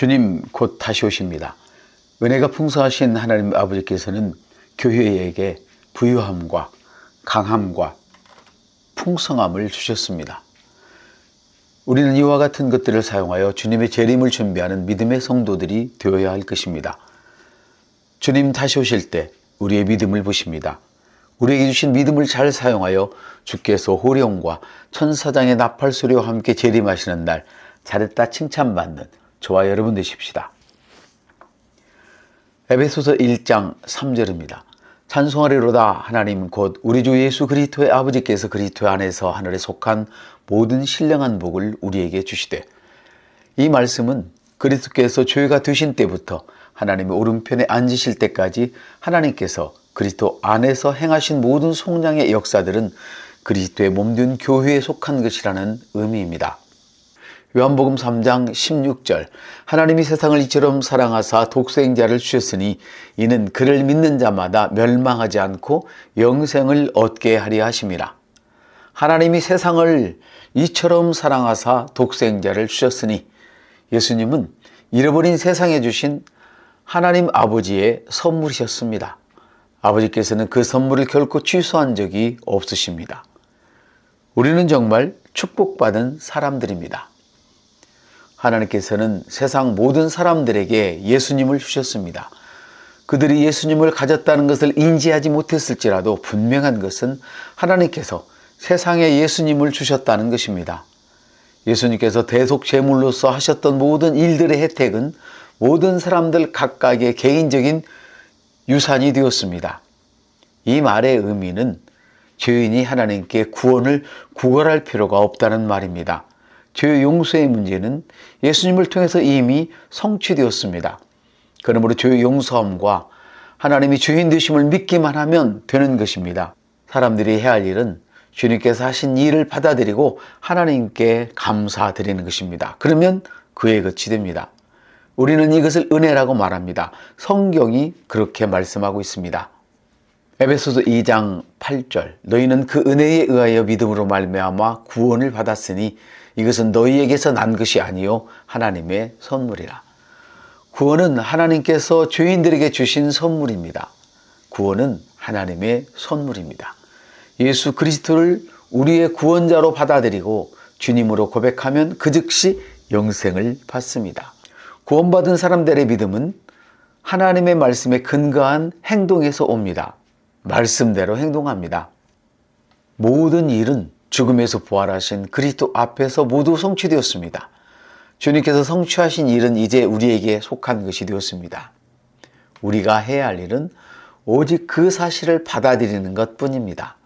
주님 곧 다시 오십니다. 은혜가 풍성하신 하나님 아버지께서는 교회에게 부유함과 강함과 풍성함을 주셨습니다. 우리는 이와 같은 것들을 사용하여 주님의 재림을 준비하는 믿음의 성도들이 되어야 할 것입니다. 주님 다시 오실 때 우리의 믿음을 보십니다. 우리에게 주신 믿음을 잘 사용하여 주께서 호령과 천사장의 나팔소리와 함께 재림하시는 날 잘했다 칭찬받는 저와 여러분 되십시다. 에베소서 1장 3절입니다. 찬송하리로다 하나님 곧 우리 주 예수 그리스도의 아버지께서 그리스도 안에서 하늘에 속한 모든 신령한 복을 우리에게 주시되, 이 말씀은 그리스도께서 죄가 되신 때부터 하나님의 오른편에 앉으실 때까지 하나님께서 그리스도 안에서 행하신 모든 속량의 역사들은 그리스도의 몸된 교회에 속한 것이라는 의미입니다. 요한복음 3장 16절 하나님이 세상을 이처럼 사랑하사 독생자를 주셨으니 이는 그를 믿는 자마다 멸망하지 않고 영생을 얻게 하려 하심이라. 하나님이 세상을 이처럼 사랑하사 독생자를 주셨으니, 예수님은 잃어버린 세상에 주신 하나님 아버지의 선물이셨습니다. 아버지께서는 그 선물을 결코 취소한 적이 없으십니다. 우리는 정말 축복받은 사람들입니다. 하나님께서는 세상 모든 사람들에게 예수님을 주셨습니다. 그들이 예수님을 가졌다는 것을 인지하지 못했을지라도 분명한 것은 하나님께서 세상에 예수님을 주셨다는 것입니다. 예수님께서 대속 제물로서 하셨던 모든 일들의 혜택은 모든 사람들 각각의 개인적인 유산이 되었습니다. 이 말의 의미는 죄인이 하나님께 구원을 구걸할 필요가 없다는 말입니다. 죄 용서의 문제는 예수님을 통해서 이미 성취되었습니다. 그러므로 죄 용서함과 하나님이 죄인 되심을 믿기만 하면 되는 것입니다. 사람들이 해야 할 일은 주님께서 하신 일을 받아들이고 하나님께 감사드리는 것입니다. 그러면 그에 끝이 됩니다. 우리는 이것을 은혜라고 말합니다. 성경이 그렇게 말씀하고 있습니다. 에베소서 2장 8절 너희는 그 은혜에 의하여 믿음으로 말미암아 구원을 받았으니 이것은 너희에게서 난 것이 아니요 하나님의 선물이라. 구원은 하나님께서 죄인들에게 주신 선물입니다. 구원은 하나님의 선물입니다. 예수 그리스도를 우리의 구원자로 받아들이고 주님으로 고백하면 그 즉시 영생을 받습니다. 구원받은 사람들의 믿음은 하나님의 말씀에 근거한 행동에서 옵니다. 말씀대로 행동합니다. 모든 일은 죽음에서 부활하신 그리스도 앞에서 모두 성취되었습니다. 주님께서 성취하신 일은 이제 우리에게 속한 것이 되었습니다. 우리가 해야 할 일은 오직 그 사실을 받아들이는 것뿐입니다.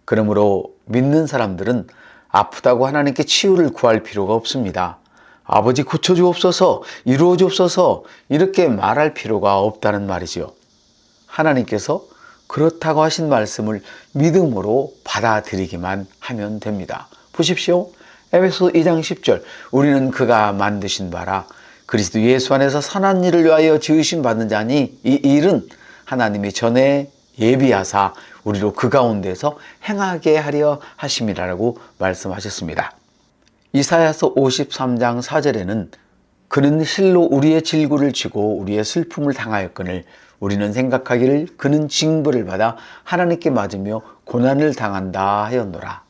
그러므로 믿는 사람들은 아프다고 하나님께 치유를 구할 필요가 없습니다. 아버지 고쳐주옵소서, 이루어주옵소서 이렇게 말할 필요가 없다는 말이지요. 하나님께서 그렇다고 하신 말씀을 믿음으로 받아들이기만 하면 됩니다. 보십시오. 에베소 2장 10절 우리는 그가 만드신 바라 그리스도 예수 안에서 선한 일을 위하여 지으심 받는 자니 이 일은 하나님이 전에 예비하사 우리로 그 가운데서 행하게 하려 하심이라고 말씀하셨습니다. 이사야서 53장 4절에는 그는 실로 우리의 질고를 지고 우리의 슬픔을 당하였거늘 우리는 생각하기를 그는 징벌을 받아 하나님께 맞으며 고난을 당한다 하였노라.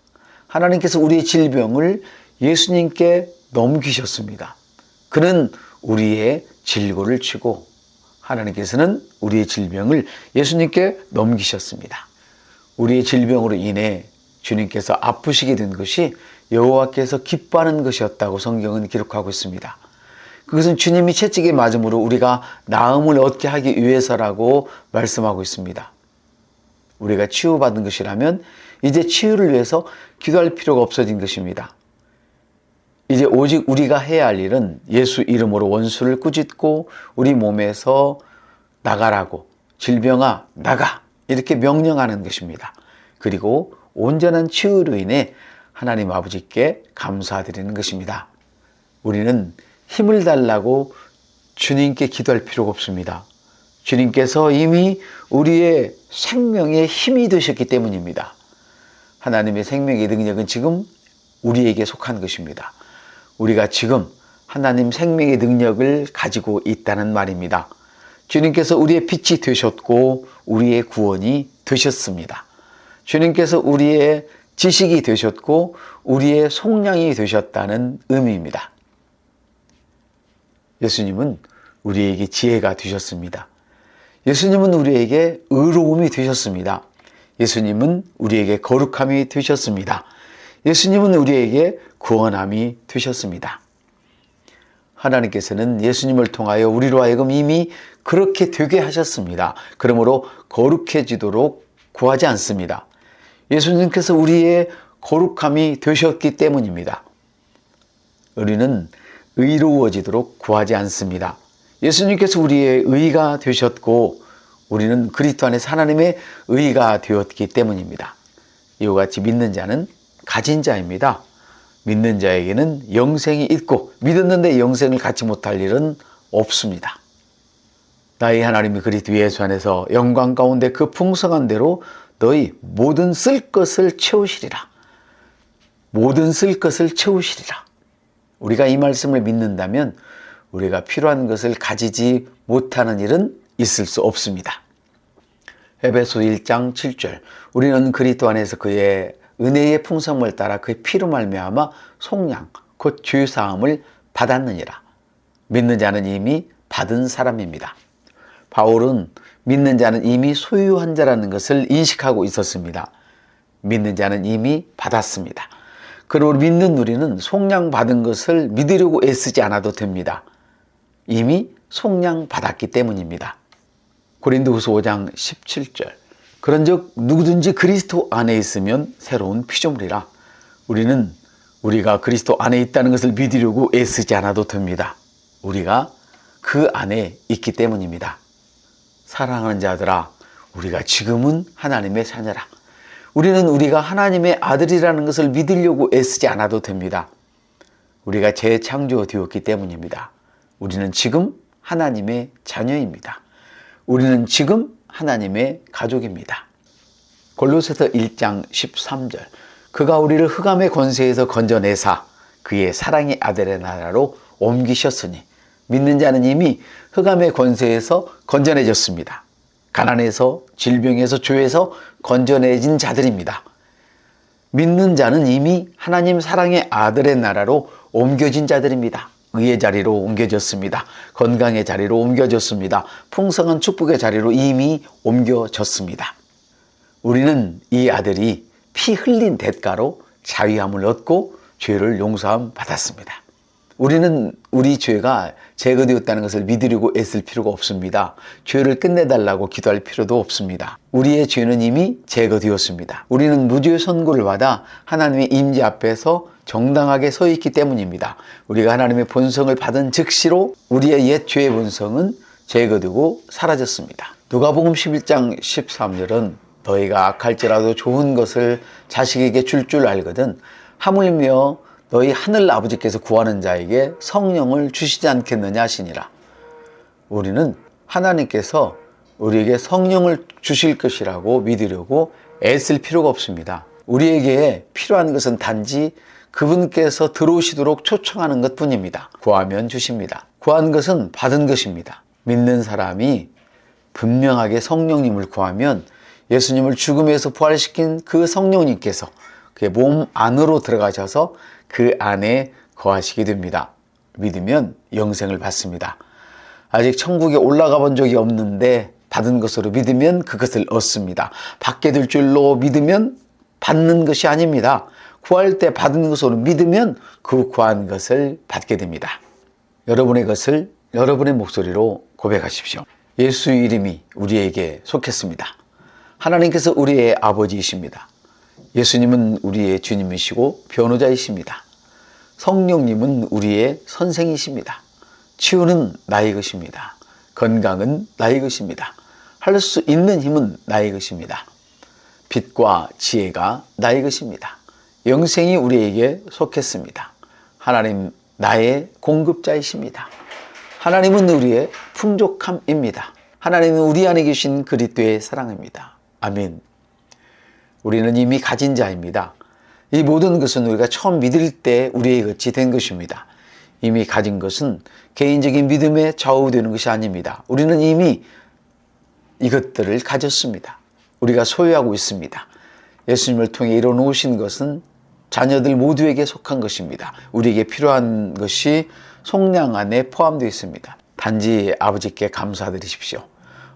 하나님께서 우리의 질병을 예수님께 넘기셨습니다. 그는 우리의 질고를 치고 하나님께서는 우리의 질병을 예수님께 넘기셨습니다. 우리의 질병으로 인해 주님께서 아프시게 된 것이 여호와께서 기뻐하는 것이었다고 성경은 기록하고 있습니다. 그것은 주님이 채찍에 맞음으로 우리가 나음을 얻게 하기 위해서라고 말씀하고 있습니다. 우리가 치유받은 것이라면 이제 치유를 위해서 기도할 필요가 없어진 것입니다. 이제 오직 우리가 해야 할 일은 예수 이름으로 원수를 꾸짖고 우리 몸에서 나가라고, 질병아 나가 이렇게 명령하는 것입니다. 그리고 온전한 치유로 인해 하나님 아버지께 감사드리는 것입니다. 우리는 힘을 달라고 주님께 기도할 필요가 없습니다. 주님께서 이미 우리의 생명의 힘이 되셨기 때문입니다. 하나님의 생명의 능력은 지금 우리에게 속한 것입니다. 우리가 지금 하나님 생명의 능력을 가지고 있다는 말입니다. 주님께서 우리의 빛이 되셨고 우리의 구원이 되셨습니다. 주님께서 우리의 지식이 되셨고 우리의 속량이 되셨다는 의미입니다. 예수님은 우리에게 지혜가 되셨습니다. 예수님은 우리에게 의로움이 되셨습니다. 예수님은 우리에게 거룩함이 되셨습니다. 예수님은 우리에게 구원함이 되셨습니다. 하나님께서는 예수님을 통하여 우리로 하여금 이미 그렇게 되게 하셨습니다. 그러므로 거룩해지도록 구하지 않습니다. 예수님께서 우리의 거룩함이 되셨기 때문입니다. 우리는 의로워지도록 구하지 않습니다. 예수님께서 우리의 의가 되셨고 우리는 그리스도 안에서 하나님의 의가 되었기 때문입니다. 이와 같이 믿는 자는 가진 자입니다. 믿는 자에게는 영생이 있고 믿었는데 영생을 갖지 못할 일은 없습니다. 나의 하나님이 그리스도 예수 안에서 영광 가운데 그 풍성한 대로 너희 모든 쓸 것을 채우시리라. 모든 쓸 것을 채우시리라. 우리가 이 말씀을 믿는다면 우리가 필요한 것을 가지지 못하는 일은 있을 수 없습니다. 에베소 1장 7절 우리는 그리스도 안에서 그의 은혜의 풍성을 따라 그의 피로 말미암아 속량 곧 죄 사함을 받았느니라. 믿는 자는 이미 받은 사람입니다. 바울은 믿는 자는 이미 소유한 자라는 것을 인식하고 있었습니다. 믿는 자는 이미 받았습니다. 그리고 믿는 우리는 속량 받은 것을 믿으려고 애쓰지 않아도 됩니다. 이미 속량 받았기 때문입니다. 고린도후서 5장 17절 그런즉 누구든지 그리스도 안에 있으면 새로운 피조물이라. 우리는 우리가 그리스도 안에 있다는 것을 믿으려고 애쓰지 않아도 됩니다. 우리가 그 안에 있기 때문입니다. 사랑하는 자들아, 우리가 지금은 하나님의 자녀라. 우리는 우리가 하나님의 아들이라는 것을 믿으려고 애쓰지 않아도 됩니다. 우리가 재창조되었기 때문입니다. 우리는 지금 하나님의 자녀입니다. 우리는 지금 하나님의 가족입니다. 골로새서 1장 13절 그가 우리를 흑암의 권세에서 건져내사 그의 사랑의 아들의 나라로 옮기셨으니 믿는 자는 이미 흑암의 권세에서 건져내졌습니다. 가난에서 질병에서 죄에서 건져내진 자들입니다. 믿는 자는 이미 하나님 사랑의 아들의 나라로 옮겨진 자들입니다. 의의 자리로 옮겨졌습니다. 건강의 자리로 옮겨졌습니다. 풍성한 축복의 자리로 이미 옮겨졌습니다. 우리는 이 아들이 피 흘린 대가로 자유함을 얻고 죄를 용서함 받았습니다. 우리는 우리 죄가 제거되었다는 것을 믿으려고 애쓸 필요가 없습니다. 죄를 끝내달라고 기도할 필요도 없습니다. 우리의 죄는 이미 제거되었습니다. 우리는 무죄의 선고를 받아 하나님의 임재 앞에서 정당하게 서 있기 때문입니다. 우리가 하나님의 본성을 받은 즉시로 우리의 옛 죄의 본성은 제거되고 사라졌습니다. 누가복음 11장 13절은 너희가 악할지라도 좋은 것을 자식에게 줄 알거든 하물며 너희 하늘 아버지께서 구하는 자에게 성령을 주시지 않겠느냐 하시니라. 우리는 하나님께서 우리에게 성령을 주실 것이라고 믿으려고 애쓸 필요가 없습니다. 우리에게 필요한 것은 단지 그분께서 들어오시도록 초청하는 것뿐입니다. 구하면 주십니다. 구한 것은 받은 것입니다. 믿는 사람이 분명하게 성령님을 구하면 예수님을 죽음에서 부활시킨 그 성령님께서 그의 몸 안으로 들어가셔서 그 안에 거하시게 됩니다. 믿으면 영생을 받습니다. 아직 천국에 올라가 본 적이 없는데 받은 것으로 믿으면 그것을 얻습니다. 받게 될 줄로 믿으면 받는 것이 아닙니다. 구할 때 받은 것으로 믿으면 그 구한 것을 받게 됩니다. 여러분의 것을 여러분의 목소리로 고백하십시오. 예수 이름이 우리에게 속했습니다. 하나님께서 우리의 아버지이십니다. 예수님은 우리의 주님이시고 변호자이십니다. 성령님은 우리의 선생이십니다. 치유는 나의 것입니다. 건강은 나의 것입니다. 할 수 있는 힘은 나의 것입니다. 빛과 지혜가 나의 것입니다. 영생이 우리에게 속했습니다. 하나님 나의 공급자이십니다. 하나님은 우리의 풍족함입니다. 하나님은 우리 안에 계신 그리스도의 사랑입니다. 아멘. 우리는 이미 가진 자입니다. 이 모든 것은 우리가 처음 믿을 때 우리의 것이 된 것입니다. 이미 가진 것은 개인적인 믿음에 좌우되는 것이 아닙니다. 우리는 이미 이것들을 가졌습니다. 우리가 소유하고 있습니다. 예수님을 통해 이뤄놓으신 것은 자녀들 모두에게 속한 것입니다. 우리에게 필요한 것이 속량 안에 포함되어 있습니다. 단지 아버지께 감사드리십시오.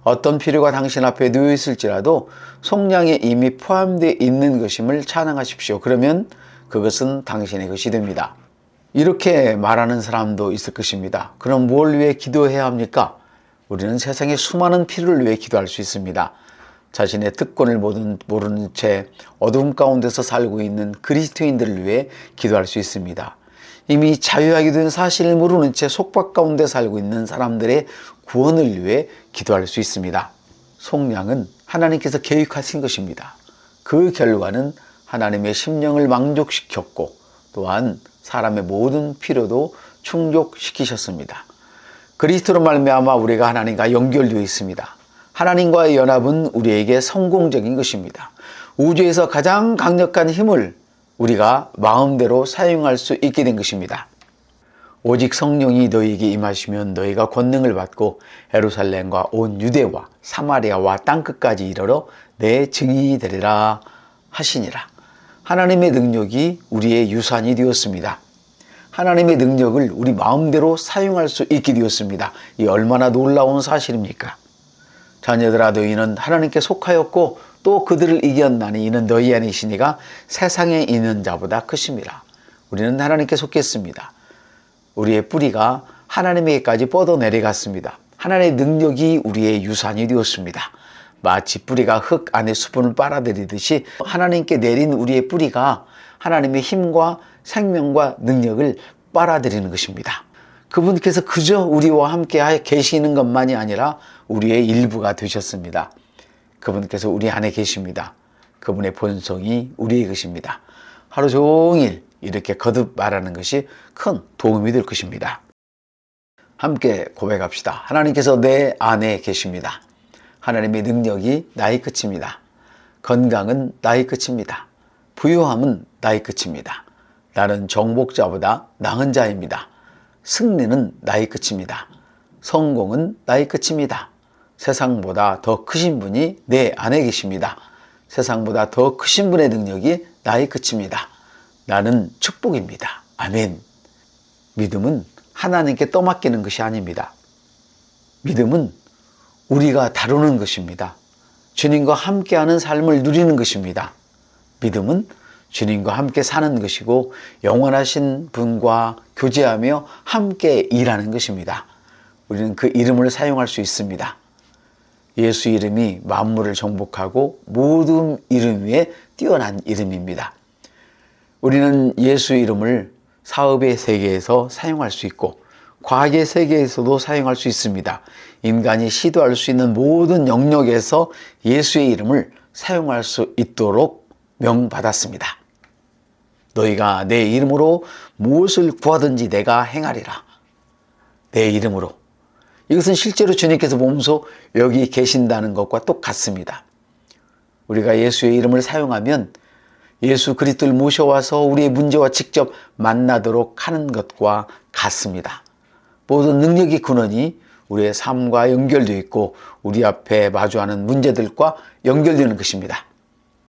어떤 필요가 당신 앞에 놓여 있을지라도 속량에 이미 포함되어 있는 것임을 찬양하십시오. 그러면 그것은 당신의 것이 됩니다. 이렇게 말하는 사람도 있을 것입니다. 그럼 뭘 위해 기도해야 합니까? 우리는 세상의 수많은 필요를 위해 기도할 수 있습니다. 자신의 특권을 모르는 채 어둠 가운데서 살고 있는 그리스도인들을 위해 기도할 수 있습니다. 이미 자유하게 된 사실을 모르는 채 속박 가운데 살고 있는 사람들의 구원을 위해 기도할 수 있습니다. 속량은 하나님께서 계획하신 것입니다. 그 결과는 하나님의 심령을 만족시켰고 또한 사람의 모든 필요도 충족시키셨습니다. 그리스도로 말미암아 우리가 하나님과 연결되어 있습니다. 하나님과의 연합은 우리에게 성공적인 것입니다. 우주에서 가장 강력한 힘을 우리가 마음대로 사용할 수 있게 된 것입니다. 오직 성령이 너희에게 임하시면 너희가 권능을 받고 예루살렘과 온 유대와 사마리아와 땅끝까지 이르러 내 증인이 되리라 하시니라. 하나님의 능력이 우리의 유산이 되었습니다. 하나님의 능력을 우리 마음대로 사용할 수 있게 되었습니다. 이 얼마나 놀라운 사실입니까? 자녀들아 너희는 하나님께 속하였고 또 그들을 이겼나니 이는 너희 안에 있으니가 세상에 있는 자보다 크심이라. 우리는 하나님께 속했습니다. 우리의 뿌리가 하나님에게까지 뻗어 내려갔습니다. 하나님의 능력이 우리의 유산이 되었습니다. 마치 뿌리가 흙 안에 수분을 빨아들이듯이 하나님께 내린 우리의 뿌리가 하나님의 힘과 생명과 능력을 빨아들이는 것입니다. 그분께서 그저 우리와 함께 계시는 것만이 아니라 우리의 일부가 되셨습니다. 그분께서 우리 안에 계십니다. 그분의 본성이 우리의 것입니다. 하루 종일 이렇게 거듭 말하는 것이 큰 도움이 될 것입니다. 함께 고백합시다. 하나님께서 내 안에 계십니다. 하나님의 능력이 나의 끝입니다. 건강은 나의 끝입니다. 부유함은 나의 끝입니다. 나는 정복자보다 나은 자입니다. 승리는 나의 끝입니다. 성공은 나의 끝입니다. 세상보다 더 크신 분이 내 안에 계십니다. 세상보다 더 크신 분의 능력이 나의 끝입니다. 나는 축복입니다. 아멘. 믿음은 하나님께 떠맡기는 것이 아닙니다. 믿음은 우리가 다루는 것입니다. 주님과 함께하는 삶을 누리는 것입니다. 믿음은 주님과 함께 사는 것이고 영원하신 분과 교제하며 함께 일하는 것입니다. 우리는 그 이름을 사용할 수 있습니다. 예수 이름이 만물을 정복하고 모든 이름 위에 뛰어난 이름입니다. 우리는 예수 이름을 사업의 세계에서 사용할 수 있고 과학의 세계에서도 사용할 수 있습니다. 인간이 시도할 수 있는 모든 영역에서 예수의 이름을 사용할 수 있도록 명받았습니다. 너희가 내 이름으로 무엇을 구하든지 내가 행하리라. 내 이름으로. 이것은 실제로 주님께서 몸소 여기 계신다는 것과 똑같습니다. 우리가 예수의 이름을 사용하면 예수 그리스도를 모셔와서 우리의 문제와 직접 만나도록 하는 것과 같습니다. 모든 능력의 근원이 우리의 삶과 연결되어 있고 우리 앞에 마주하는 문제들과 연결되는 것입니다.